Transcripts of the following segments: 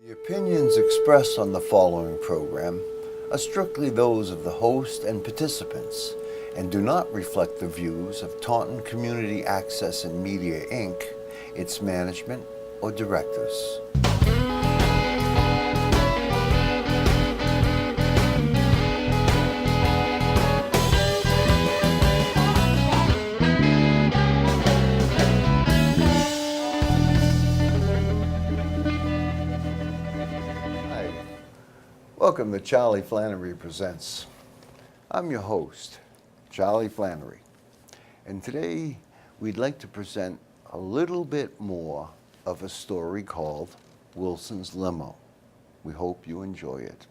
The opinions expressed on the following program are strictly those of the host and participants and do not reflect the views of Taunton Community Access and Media, Inc., its management, or directors. Welcome to Charlie Flannery Presents. I'm your host, Charlie Flannery, and today we'd like to present a little bit more of a story called Wilson's Limo. We hope you enjoy it.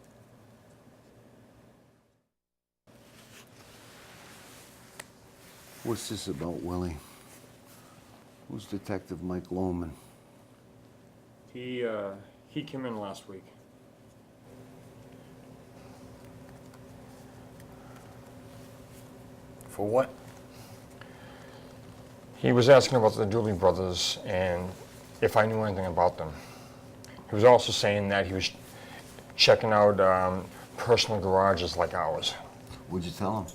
What's this about, Willie? Who's Detective Mike Loman? He came in last week. For what? He was asking about the Dooley brothers and if I knew anything about them. He was also saying that he was checking out personal garages like ours. What'd you tell him?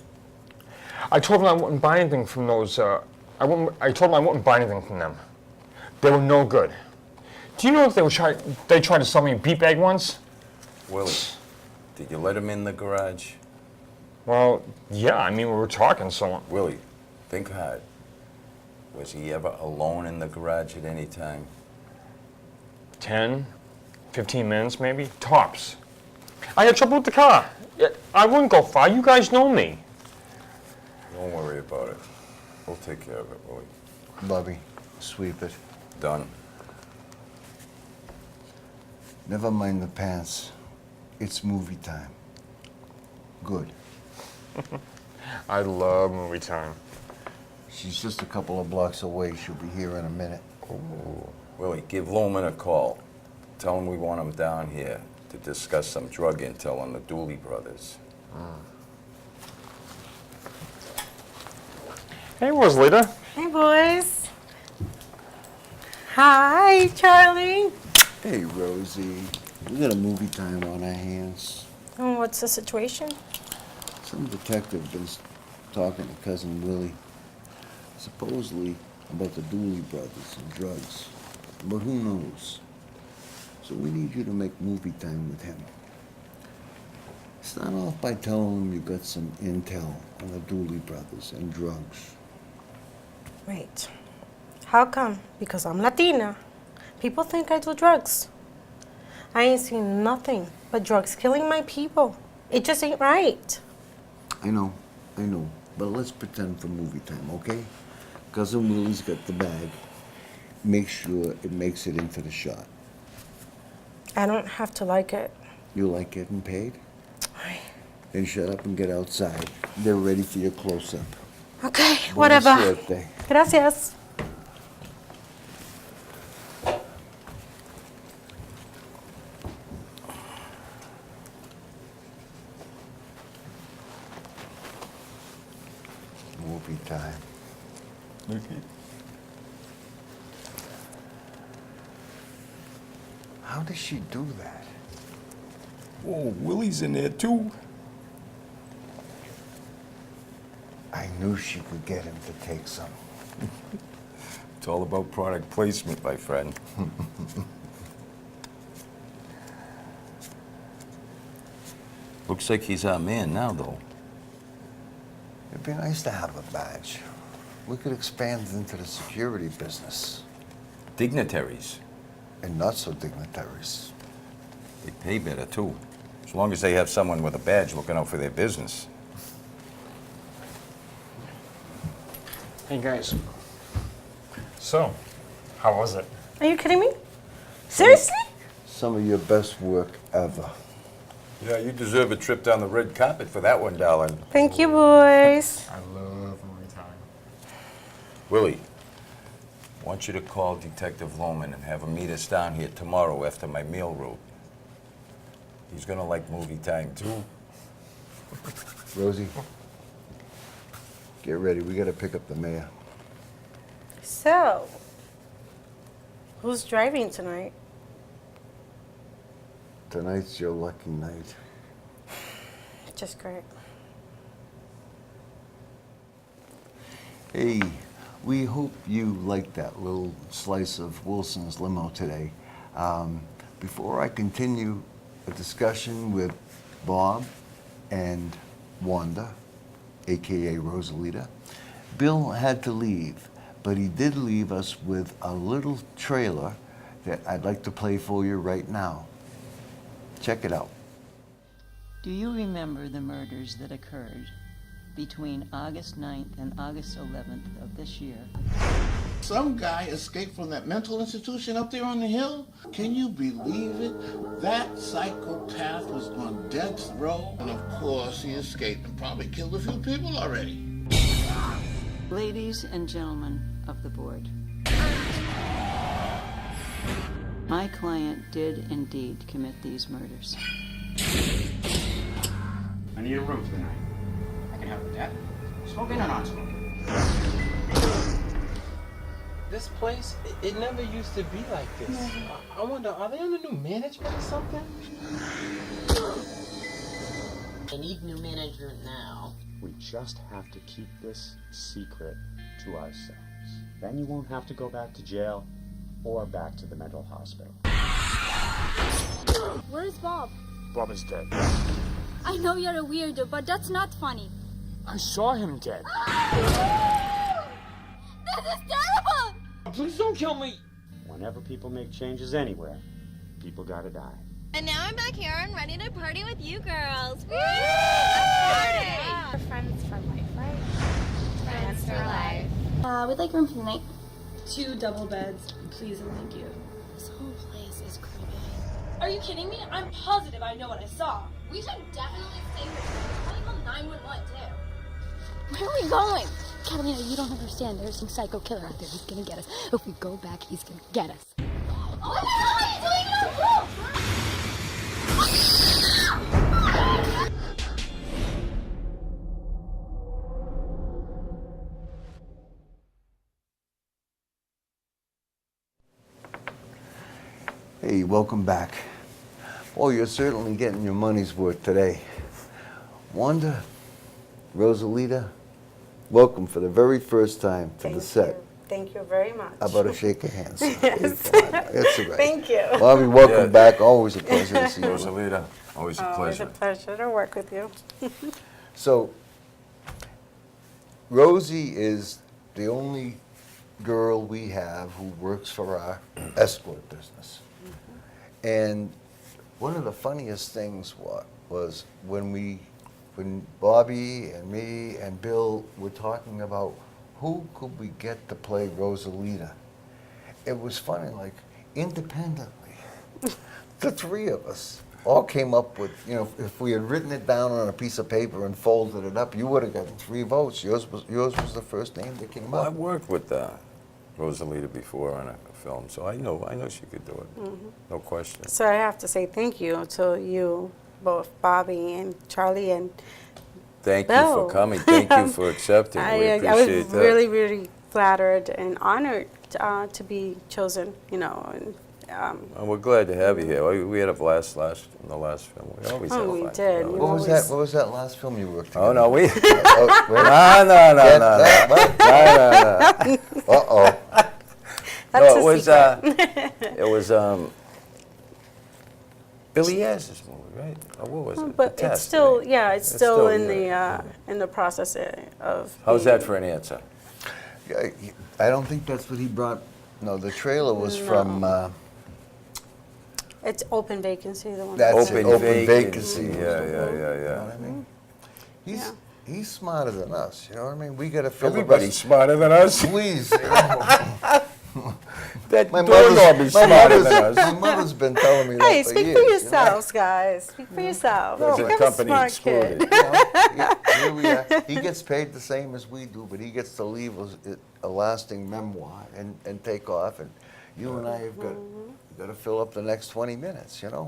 I told him I wouldn't buy anything from those. I told him I wouldn't buy anything from them. They were no good. Do you know if they tried to sell me a beat bag once? Willie, did you let him in the garage? Well, yeah. I mean, we were talking, so. Willie, think hard. Was he ever alone in the garage at any time? 10, 15 minutes maybe, tops. I had trouble with the car. I wouldn't go far. You guys know me. Don't worry about it. We'll take care of it, Willie. Bubby, sweep it. Done. Never mind the pants. It's movie time. Good. I love movie time. She's just a couple of blocks away. She'll be here in a minute. Ooh. Willie, give Loman a call. Tell him we want him down here to discuss some drug intel on the Dooley brothers. Hey, Rosalita. Hey, boys. Hi, Charlie. Hey, Rosie. We got a movie time on our hands. Oh, what's the situation? Some detective been talking to Cousin Willie, supposedly about the Dooley brothers and drugs. But who knows? So we need you to make movie time with him. Start off by telling him you got some intel on the Dooley brothers and drugs. Wait. How come? Because I'm Latina. People think I do drugs. I ain't seen nothing but drugs killing my people. It just ain't right. I know. But let's pretend for movie time, okay? Cousin Willie's got the bag. Make sure it makes it into the shot. I don't have to like it. You like getting paid? Then shut up and get outside. They're ready for your close-up. Okay, Buena whatever. suerte. Gracias. Movie time. Okay. How does she do that? Whoa, Willie's in there too. I knew she could get him to take some. It's all about product placement, my friend. Looks like he's our man now, though. It'd be nice to have a badge. We could expand into the security business. Dignitaries. And not so dignitaries. They pay better, too. As long as they have someone with a badge looking out for their business. Hey, guys. So, how was it? Are you kidding me? Seriously? Some of your best work ever. Yeah, you deserve a trip down the red carpet for that one, darling. Thank you, boys. I love movie time. Willie, I want you to call Detective Loman and have him meet us down here tomorrow after my meal route. He's gonna like movie time, too. Rosie, get ready. We gotta pick up the mayor. So, who's driving tonight? tonight's your lucky night. Just great. Hey, we hope you liked that little slice of Wilson's Limo today. Before I continue a discussion with Bob and Wanda, aka Rosalita, Bill had to leave, but he did leave us with a little trailer that I'd like to play for you right now. Check it out. Do you remember the murders that occurred between August 9th and August 11th of this year? Some guy escaped from that mental institution up there on the hill. Can you believe it? That psychopath was on death row, and of course he escaped and probably killed a few people already. Ladies and gentlemen of the board, my client did indeed commit these murders. I need a room for the night. I can help with that. Smoking or not smoking? This place, it never used to be like this. I wonder, are they under new management or something? They need new management now. We just have to keep this secret to ourselves. Then you won't have to go back to jail or back to the mental hospital. Where's Bob? Bob is dead. I know you're a weirdo, but that's not funny. I saw him dead. This is terrible! Please don't kill me. Whenever people make changes anywhere, people gotta die. And now I'm back here and ready to party with you girls. Woo! We're friends for life, right? Friends for life. We'd like room for the night. 2 double beds, please and thank you. This whole place is creepy. Are you kidding me? I'm positive I know what I saw. We should definitely stay here. Probably call 911 too. Where are we going? Catalina, you don't understand. There's some psycho killer out there. He's gonna get us. If we go back, he's gonna get us. Oh, what the hell are you doing in our room? Hey, welcome back. Oh, you're certainly getting your money's worth today. Wanda, Rosalita, welcome for the very first time to the set. Thank you very much. How about a shake of hands? Yes. That's all right. Thank you. Bobby, welcome Yeah. back. Always a pleasure to see you. Rosalita, always a Always pleasure. a pleasure to work with you. So, Rosie is the only girl we have who works for our escort business. And one of the funniest things was when Bobby and me and Bill were talking about who could we get to play Rosalita. It was funny, like independently, the 3 of us all came up with, if we had written it down on a piece of paper and folded it up, you would have gotten 3 votes. Yours was the first name that came Well, I up. worked with Rosalita before on a film, so I know she could do it. No question. So I have to say thank you to you, both Bobby and Charlie and Thank you Bill. for coming. Thank you for accepting. We I appreciate was that. really, really flattered and honored to be chosen, and Well, we're glad to have you here. We had a blast in the last film. We always have we fun. did. You know? What was that? What was that last film you worked on? Oh no, we. Oh, wait. No. Uh-oh. That's No, a it was. secret. It was Billy Ayers' movie, right? Or what was it? But The it's Test, still, right? yeah, it's still in yeah. the process of. How's being- that for an answer? Yeah, I don't think that's what he brought. No, the trailer was from. It's open vacancy. The one. That's that- it, open vacancy. Yeah. You know what I mean? He's smarter than us. You know what I mean? We got to fill Everybody's smarter than us. Please. That My doorknob is smarter than us. my mother's been telling me that Hey, for speak years. for you know? yourselves, guys. Speak for yourselves. There's You a have a company smart excluded. kid. Here we are. He gets paid the same as we do, but he gets to leave a lasting memoir and take off. And you and I have got to fill up the next 20 minutes, Yeah.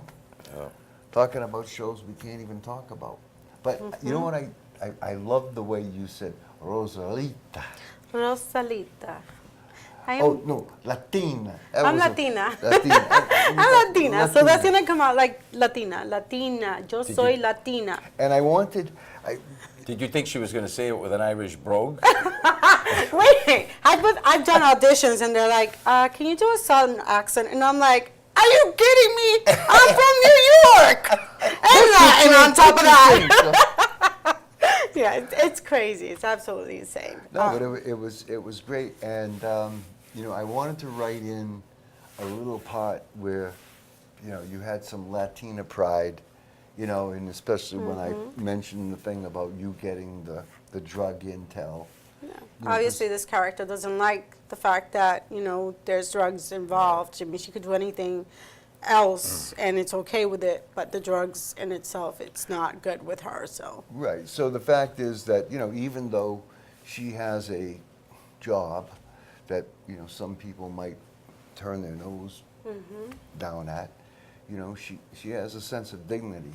talking about shows we can't even talk about. But you know what? I love the way you said Rosalita. Rosalita. I Oh, am, no, Latina. That I'm was a- Latina. Latina. I'm Latina, so that's Latina. gonna come out like Latina. Yo soy Latina. And I wanted, Did you think she was going to say it with an Irish brogue? Wait, I've done auditions and they're like, can you do a Southern accent? And I'm like, are you kidding me? I'm from New York. And on top of that, yeah, it's crazy. It's absolutely insane. No, but it was great, and I wanted to write in a little part where, you had some Latina pride, and especially when I mentioned the thing about you getting the drug intel. Yeah. Obviously, this character doesn't like the fact that there's drugs involved. I mean, she could do anything else, and it's okay with it. But the drugs in itself, it's not good with her. So. Right. So the fact is that even though she has a job that some people might turn their nose down at, she has a sense of dignity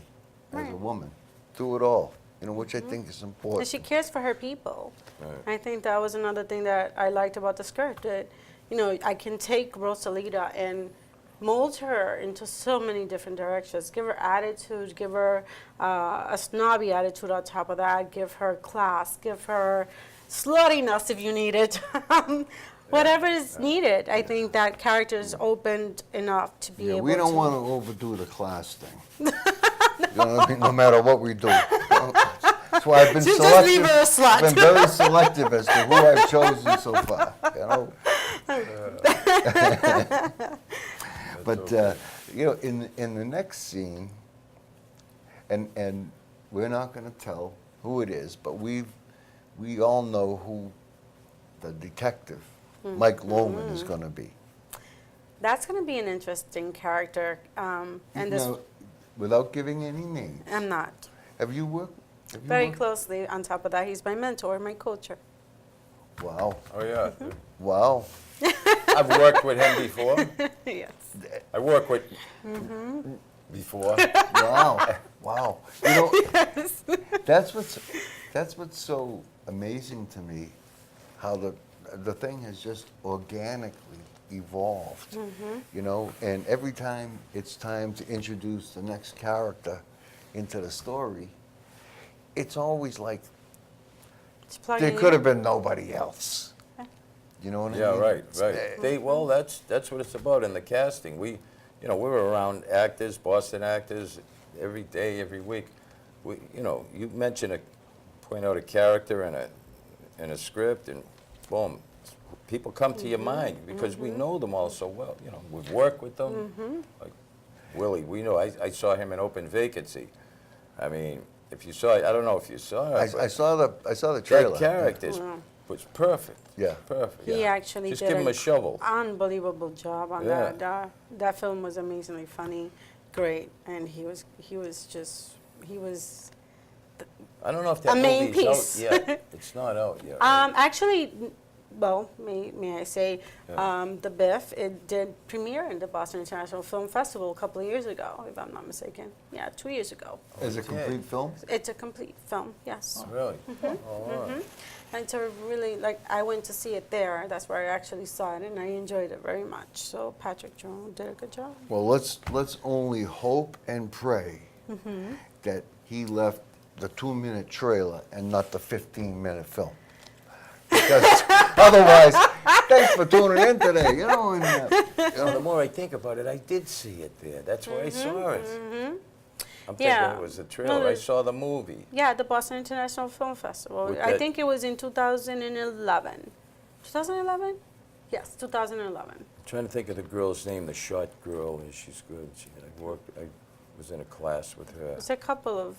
as a woman through it all. Which I think is important. And she cares for her people. Right. I think that was another thing that I liked about the script. That, I can take Rosalita and mold her into so many different directions. Give her attitude, give her a snobby attitude on top of that, give her class, give her sluttiness if you need it. Whatever is needed. I think that character is opened enough to be able to. We don't want to overdo the class thing. No matter what we do. That's why I've been Just selective. leave her a slut. I've been very selective as to who I've chosen so far. But in the next scene, and we're not going to tell who it is, but we all know who the detective, Mike Loman, is going to be. That's going to be an interesting character. And this, Now, without giving any names, I'm not. have you worked? Very closely. On top of that, he's my mentor, my coach. Wow. Oh, yeah. Wow. I've worked with him before. Yes. I worked with before. Wow. Wow. Yes. That's what's so amazing to me, how the thing has just organically evolved. And every time it's time to introduce the next character into the story, it's always like there could have been nobody else. You know what I mean? Yeah, right. Well, that's what it's about in the casting. We we're around actors, Boston actors, every day, every week. You point out a character in a script, and boom, people come to your mind because we know them all so well. We've worked with them. Like Willie, I saw him in Open Vacancy. I mean, if you saw it, I don't know if you saw it. I saw the trailer. That character was perfect. Yeah. Perfect. He actually Just did give him a shovel. Unbelievable job on that. That film was amazingly funny, great, and he was I don't know if that a main movie's piece. out yet. It's not out yet. Right? Actually, well, may I say, the Biff, it did premiere in the Boston International Film Festival a couple of years ago, if I'm not mistaken. Yeah, 2 years ago. Is it a complete film? It's a complete film, yes. Oh, really? All right. And to really, I went to see it there. That's where I actually saw it, and I enjoyed it very much. So Patrick Jones did a good job. Well, let's only hope and pray that he left the 2-minute trailer and not the 15-minute film. Because otherwise, thanks for tuning in today. The more I think about it, I did see it there. That's why I saw it. I'm thinking it was a trailer. I saw the movie. Yeah, the Boston International Film Festival. I think it was in 2011. 2011? Yes, 2011. I'm trying to think of the girl's name, the short girl, and she's good. I was in a class with her. There's a couple of,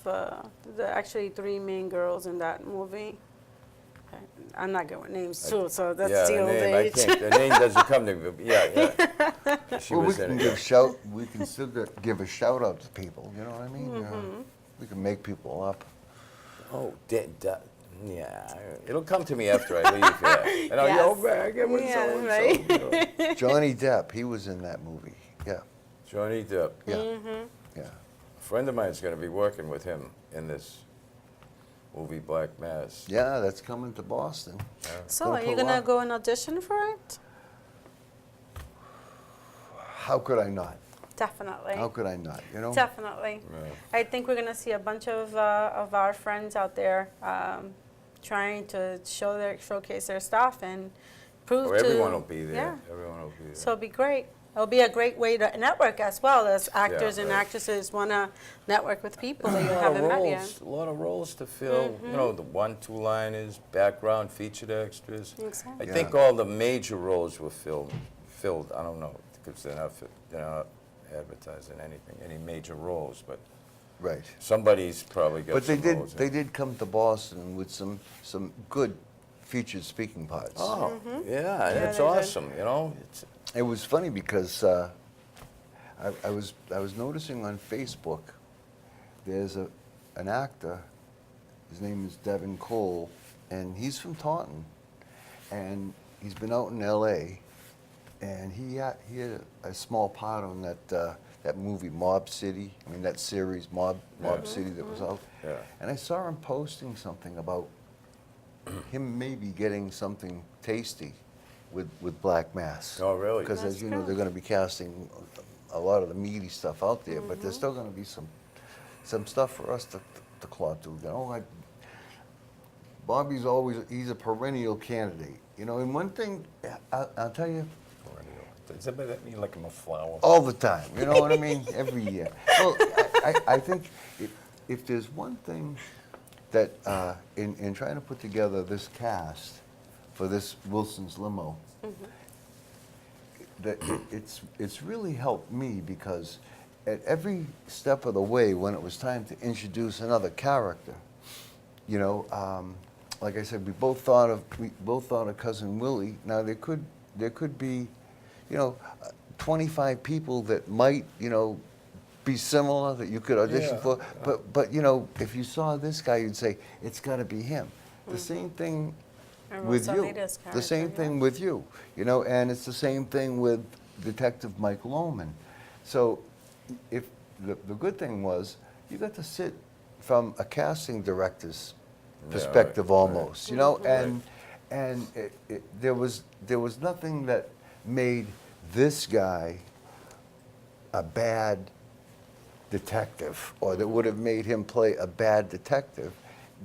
actually 3 main girls in that movie. I'm not good with names too, so that's the old age. The name doesn't come to me. But yeah. She was in it. We can still give a shout out to people. You know what I mean? We can make people up. Oh, yeah. It'll come to me after I leave. Yeah. And I'll yell back. It was so-and-so. Johnny Depp, he was in that movie. Yeah. Johnny Depp. Yeah. Yeah. A friend of mine is going to be working with him in this movie, Black Mass. Yeah, that's coming to Boston. So, are you going to go and audition for it? how could I not? Definitely. How could I not? You know. Definitely. I think we're gonna see a bunch of our friends out there trying to showcase their stuff and prove Or to everyone will be there. Yeah. Everyone will be there. So it'll be great. It'll be a great way to network as well as actors and right. actresses want to network with people that you a lot haven't of met roles, yet. a lot of roles to fill. You know, the 1-2 liners, background, featured extras. Exactly. I think all the major roles were filled. I don't know because they're not advertising anything, any major roles, but Right. somebody's probably got. But they some did. roles in They it. did come to Boston with some good featured speaking parts. Oh, yeah, that's they did. awesome. You know, it's, It was funny because I was noticing on Facebook there's an actor. His name is Devin Cole, and he's from Taunton, and he's been out in L.A. and he had a small part on that movie Mob City. I mean that series Mob City that was out. Yeah. And I saw him posting something about him maybe getting something tasty with Black Mass. Oh, really? Because as That's you know, good. they're going to be casting a lot of the meaty stuff out there, but there's still going to be some stuff for us to claw to. You know, Bobby's he's a perennial candidate. You know, and one thing I'll tell you, does that mean like I'm a flower? all the time. You know what I mean? Every year. Well, I think if there's one thing that in trying to put together this cast for this Wilson's Limo, that it's really helped me because at every step of the way when it was time to introduce another character, you know, like I said, we both thought of Cousin Willie. Now there could be, you know, 25 people that might, you know, be similar that you could audition for. But you know, if you saw this guy, you'd say it's got to be him. The same thing And with you. Rosalita's The same character, thing with you. You know, and it's the same thing with Detective Mike Loman. So, if the good thing was, you got to sit from a casting director's perspective almost. You know, and there was nothing that made this guy a bad detective, or that would have made him play a bad detective.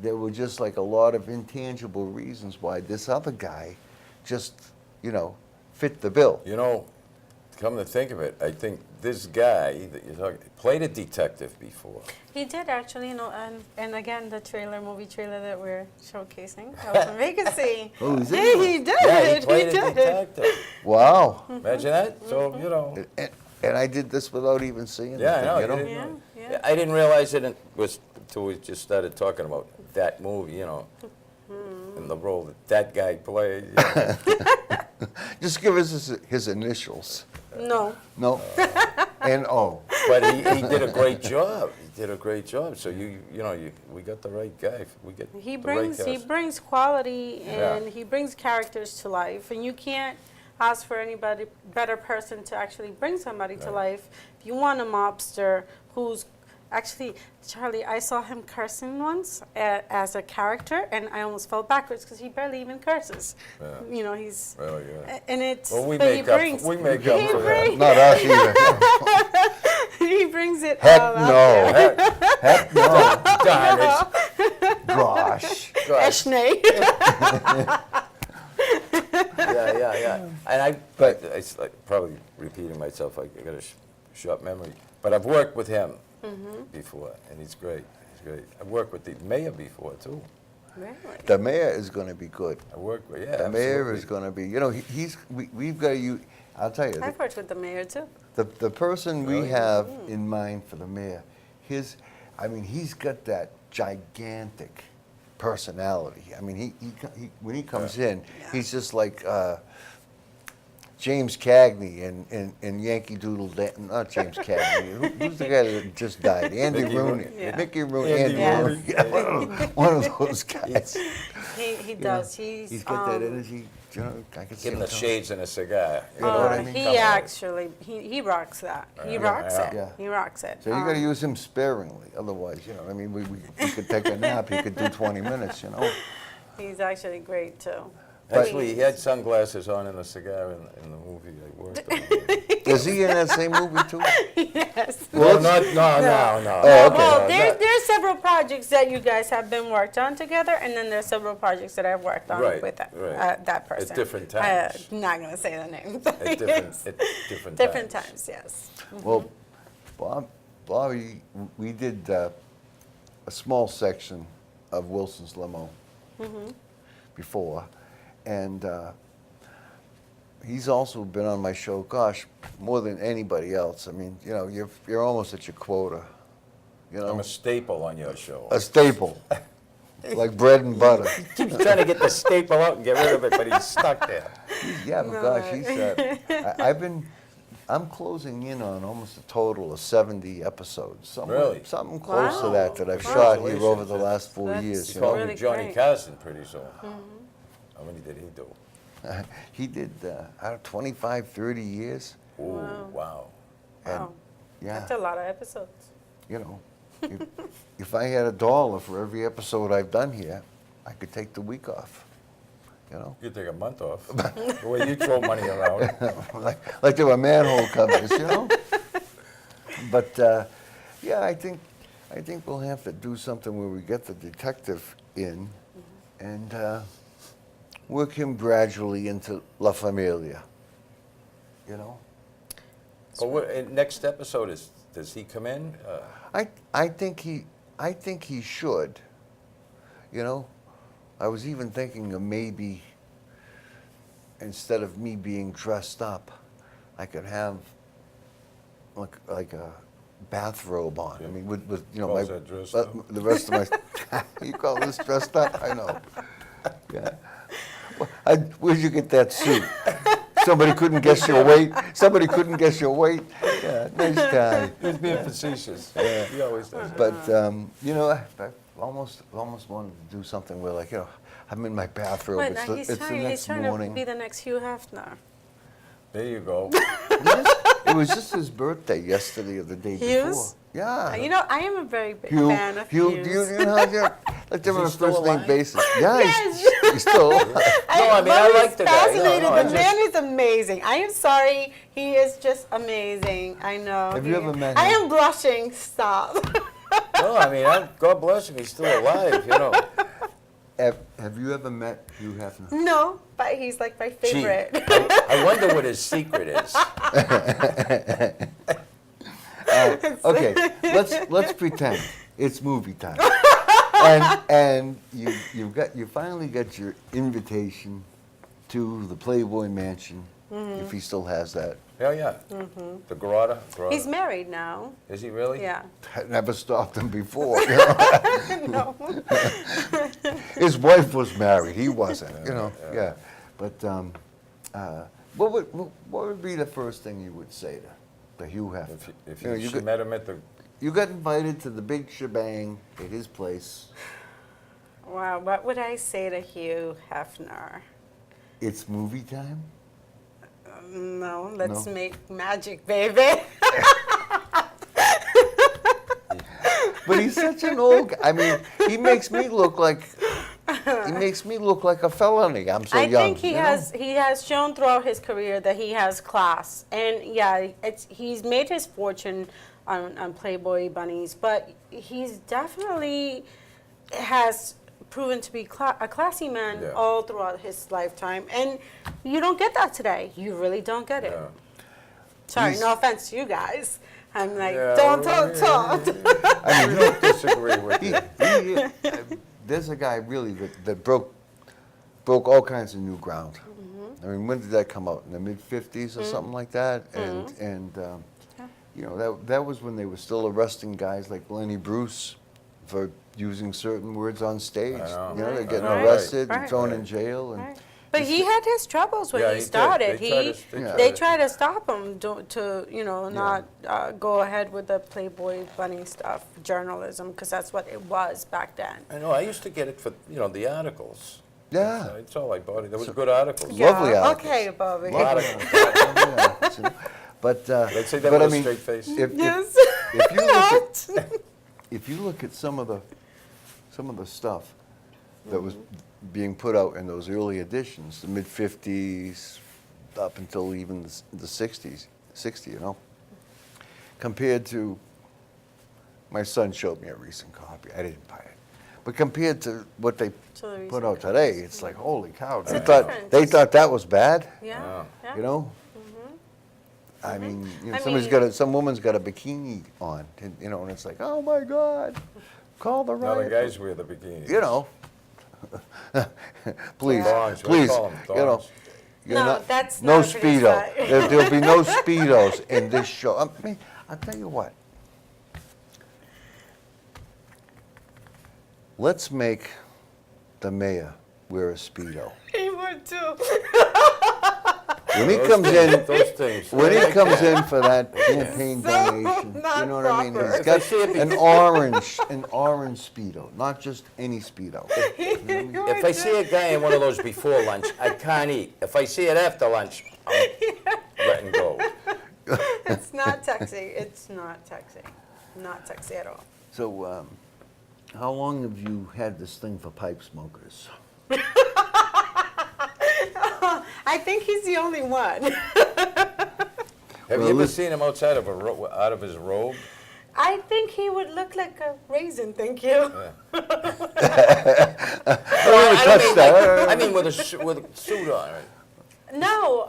There were just like a lot of intangible reasons why this other guy just, you know, fit the bill. You know, come to think of it, I think this guy that you're talking played a detective before. He did actually, you know, and again, the movie trailer that we're showcasing, that was from Vacancy. Oh, is it? Yeah, he did. Yeah, he played a did. detective. Wow. Imagine that. So, you know. And I did this without even seeing Yeah, I know. anything, You you know? didn't know. Yeah. I didn't realize it was until we just started talking about that movie, you know, and the role that guy played. You know. Just give us his initials. No. No. N-O. But he did a great job. He did a great job. So we got the right guy. We get He the right brings cast. quality Yeah. and he brings characters to life, and you can't ask for anybody better person to actually bring somebody to life. If you want a mobster who's actually, Charlie, I saw him cursing once as a character, and I almost fell backwards because he barely even curses. You know, he's Well, yeah. and it's Well, we but he make up. brings We make up he for that. brings- Not us either. he brings it Heck all out there. no. Heck no. Darn it. Gosh. Eshne. Yeah. And I probably repeating myself. I got a short memory, but I've worked with him before, and he's great. He's great. I've worked with the mayor before too. Really? The mayor is going to be good. I worked with The mayor is going to be, you know, we've got you, I'll tell you, I've worked with the mayor too. the person we Really? have in mind for the mayor, he's got that gigantic personality. I mean, he when he comes in, he's just like James Cagney in Yankee Doodle Dandy. Not James Cagney. Who's the guy that just died? Andy Mickey Rooney. Rooney. Yeah. Mickey Rooney. Andy Andy Rooney. Rooney. Yeah, one of those guys. He does. He's got that energy. You know, I can see Give him him the coming. shades and a cigar. You know what I mean? He Come on. actually he rocks that. He rocks it. Yeah. He rocks it. So you got to use him sparingly. Otherwise, you know, I mean, we could take a nap. He could do 20 minutes, you know. He's actually great too. Actually, he had sunglasses on and a cigar in the movie I worked on. Is he in that same movie too? Yes. Well, no. Oh, okay. Well, there's several projects that you guys have been worked on together, and then there's several projects that I've worked on Right, with right. that person. At different times. I'm not going to say the name. At different Different times. times, yes. Well, Bobby, we did a small section of Wilson's Limo before, and he's also been on my show, gosh, more than anybody else. I mean, you know, you're almost at your quota. You know, I'm a staple on your show. a staple, like bread and butter. Keeps trying to get the staple out and get rid of it, but he's stuck there. Yeah, but gosh, he's. I'm closing in on almost a total of 70 episodes. Really? Something close to Wow. that I've shot here over Congratulations. the last 4 That's years. He You called know? me Really Johnny great. Carson pretty soon. How many did he do? He did 25, 30 years. Ooh, wow. And, Wow. yeah, That's a lot of episodes. you know, if I had $1 for every episode I've done here, I could take the week off. You know, You could take a month off. The way you throw money around. like there were manhole covers, you know. But yeah, I think we'll have to do something where we get the detective in and work him gradually into La Familia. You know. But what, next episode does he come in? I think he should. You know, I was even thinking of maybe instead of me being dressed up, I could have like a bathrobe on. I mean, with you know Calls that dressed up? the rest of my. You call this dressed up? I know. Yeah. Where'd you get that suit? Somebody couldn't guess your weight. Somebody couldn't guess your weight. Yeah, nice guy. He's being facetious. Yeah. He always does. But you know, I almost wanted to do something where, like, you know, I'm in my bathrobe. But It's now the he's next trying morning. to be the next Hugh Hefner. There you go. It was just his birthday yesterday or the day before. Hughes? Yeah. You know, I am a very big Hugh, fan of Hugh, Hughes. you know, like they're Is he on a still first name alive? basis. Yeah, Yes. he's still alive. No, I mean, I Bobby's like the guy. No, fascinated. no, I The man is amazing. I am sorry. He is just amazing. I know. Have you ever met I him? am blushing. Stop. No, I mean, God bless him. He's still alive, you know. Have you ever met Hugh Hefner? No, but he's like my Gee, favorite. I wonder what his secret is. Okay, let's pretend it's movie time, and you finally got your invitation to the Playboy Mansion, if he still has that. Yeah, yeah. The Grotto. He's married now. Is he really? Yeah. That never stopped him before. You know? No. His wife was married. He wasn't. You know. Yeah. But what would be the first thing you would say to Hugh Hefner? If You know, you you met him at the... You got invited to the big shebang at his place. Wow. What would I say to Hugh Hefner? It's movie time. No, let's No? make magic, baby. But he's such an old guy. I mean, he makes me look like a felony. I'm so I young. think he you know? has shown throughout his career that he has class, and yeah, he's made his fortune on Playboy bunnies, but he's definitely has proven to be a classy man all throughout his lifetime, and you don't get that today. You really don't get it. Yeah. Sorry, He's- no offense to you guys. I'm like, Yeah, don't well, talk. I don't disagree with you. There's a guy really that broke all kinds of new ground. I mean, when did that come out? In the mid '50s or something like that? And you know, that was when they were still arresting guys like Lenny Bruce for using certain words on stage. I know. You know, they're I getting know, arrested right. and thrown in jail. And Right. But he had his troubles when Yeah, he he did. started. They tried They tried to stop him to not go ahead with the Playboy bunny stuff, journalism, because that's what it was back then. I know, I used to get it for, the articles. Yeah. That's all I bought. There was good articles. Lovely articles. Okay, Bobby. Articles. Yeah, so- but They'd say that but with I a mean, straight face. Yes. if you look at some of the stuff, that was being put out in those early editions, the mid-50s up until even the 60s, 60, you know, compared to, my son showed me a recent copy. I didn't buy it. But compared to what they put out today, it's like, holy cow. They thought that was bad, Yeah. you know? I mean, you know, some woman's got a bikini on, and, you know, and it's like, oh my God, call the Now riot. the guys wear the bikinis. You know, please, Thongs, we please, call 'em you know, thongs. you're No, not- that's no not pretty Speedo. fat. There'll be no Speedos in this show. I mean, I'll tell you what. Let's make the mayor wear a Speedo. He would too. When he comes in, Those things. when he comes in for that campaign donation, you not know what I mean? proper. He's If I got see it an orange Speedo, not just any Speedo. If I see a guy in one of those before lunch, I can't eat. If I see it after lunch, I'm letting go. It's not sexy. It's not sexy. Not sexy at all. So, how long have you had this thing for pipe smokers? I think he's the only one. Have you ever seen him outside of out of his robe? I think he would look like a raisin, thank you. I mean with a suit on. Right? No,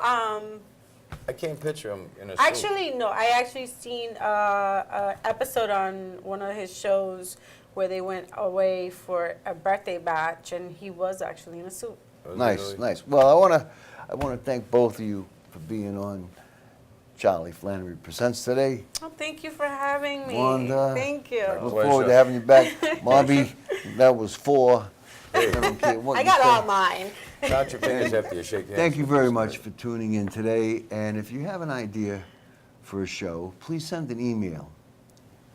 I can't picture him in a suit. actually, no. I actually seen an episode on one of his shows where they went away for a birthday batch, and he was actually in a suit. Nice, nice. Well, I want to thank both of you for being on Charlie Flannery Presents today. Oh, thank you for having me. Wanda, Thank you. Look forward to having you back. Bobby, that was 4. I don't care what I you got say. all mine. Count your fingers after you shake hands. Thank you very much for tuning in today. And if you have an idea for a show, please send an email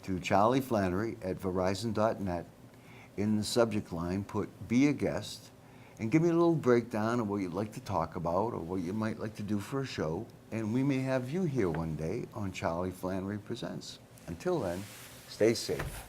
to charlieflannery@verizon.net. In the subject line, put "Be a Guest," and give me a little breakdown of what you'd like to talk about or what you might like to do for a show. And we may have you here one day on Charlie Flannery Presents. Until then, stay safe.